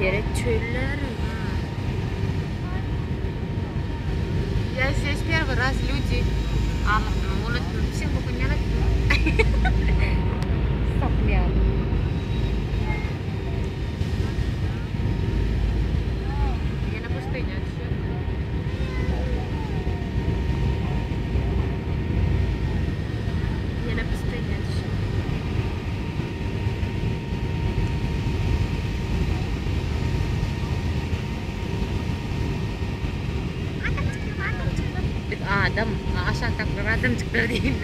Yere çöller. Я здесь первый раз, люди. Вот всем поняла. Sapmayan. Yana пустыня всё. Yana пустыня всё. Adam, عشان تقدر Adam تقدرين.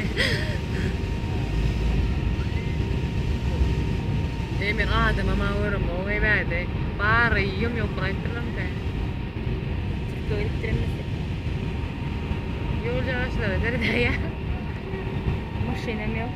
Emir Adem ama oğlum o evde. Bari yum yok bıraktırım da. Öğrettiremezsin. Yol yavaşladı nerede ya? Машинам yok.